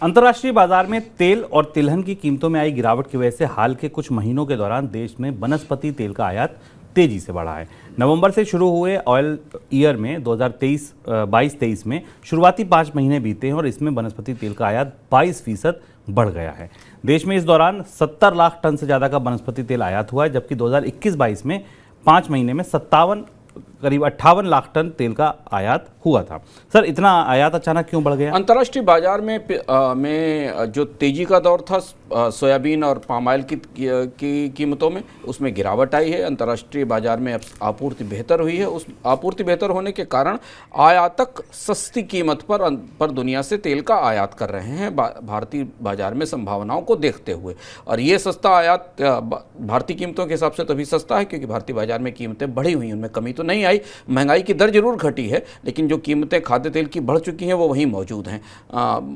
अंतर्राष्ट्रीय बाजार में तेल और तिलहन की कीमतों में आई गिरावट की वजह से हाल के कुछ महीनों के दौरान देश में वनस्पति तेल का आयात तेजी से बढ़ा है। नवंबर से शुरू हुए ऑयल ईयर में 2022-23 में शुरुआती 5 महीने बीते हैं और इसमें वनस्पति तेल का आयात 22% बढ़ गया है। देश में इस दौरान 70 लाख टन से ज़्यादा का वनस्पति तेल आयात हुआ है, जबकि 2021-22 में 5 महीने में करीब 58 लाख टन तेल का आयात हुआ था। सर, इतना आयात अचानक क्यों बढ़ गया? अंतर्राष्ट्रीय बाजार में जो तेजी का दौर था सोयाबीन और पाम ऑयल की कीमतों में, उसमें गिरावट आई है। अंतर्राष्ट्रीय बाजार में अब आपूर्ति बेहतर हुई है। उस आपूर्ति बेहतर होने के कारण आयातक सस्ती कीमत पर दुनिया से तेल का आयात कर रहे हैं भारतीय बाजार में संभावनाओं को देखते हुए। और ये सस्ता आयात भारतीय कीमतों के हिसाब से तभी सस्ता है क्योंकि भारतीय बाजार में कीमतें बढ़ी हुई, उनमें कमी तो नहीं आई। महंगाई की दर जरूर घटी है, लेकिन जो कीमतें खाद्य तेल की बढ़ चुकी हैं वो वहीं मौजूद हैं।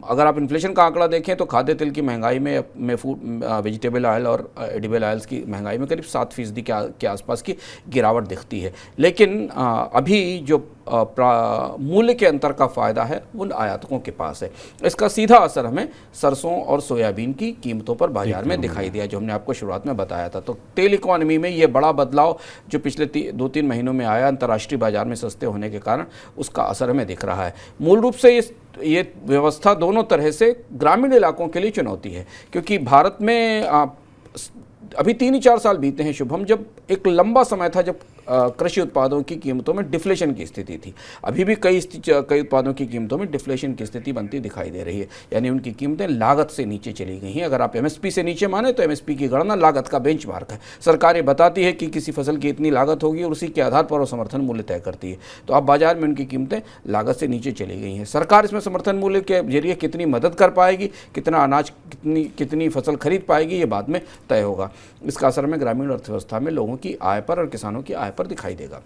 अगर आप इन्फ्लेशन का आंकड़ा देखें तो खाद्य तेल की महंगाई में फूड वेजिटेबल ऑयल और एडिबल ऑयल्स की महंगाई में करीब 7% के आसपास की गिरावट दिखती है। लेकिन अभी जो मूल्य के अंतर का फ़ायदा है उन आयातकों के पास है। इसका सीधा असर हमें सरसों और सोयाबीन की कीमतों पर बाजार में दिखाई दिया, जो हमने आपको शुरुआत में बताया था। तो तेल इकॉनमी में ये बड़ा बदलाव जो पिछले 2-3 महीनों में आया अंतर्राष्ट्रीय बाजार में सस्ते होने के कारण, उसका असर हमें दिख रहा है। मूल रूप से ये व्यवस्था दोनों तरह से ग्रामीण इलाकों के लिए चुनौती है, क्योंकि भारत में अभी 3-4 साल बीते हैं शुभम, जब एक लंबा समय था जब कृषि उत्पादों की कीमतों में डिफ्लेशन की स्थिति थी। अभी भी कई उत्पादों की कीमतों में डिफ्लेशन की स्थिति बनती दिखाई दे रही है, यानी उनकी कीमतें लागत से नीचे चली गई हैं। अगर आप एमएसपी से नीचे माने तो एमएसपी की गणना लागत का बेंचमार्क है। सरकारें बताती है कि किसी फसल की इतनी लागत होगी और उसी के आधार पर वो समर्थन मूल्य तय करती है। तो अब बाजार में उनकी कीमतें लागत से नीचे चली गई हैं। सरकार इसमें समर्थन मूल्य के जरिए कितनी मदद कर पाएगी, कितना अनाज, कितनी फसल खरीद पाएगी, ये बाद में तय होगा। इसका असर में ग्रामीण अर्थव्यवस्था में लोगों की आय पर और किसानों की आय पर दिखाई देगा।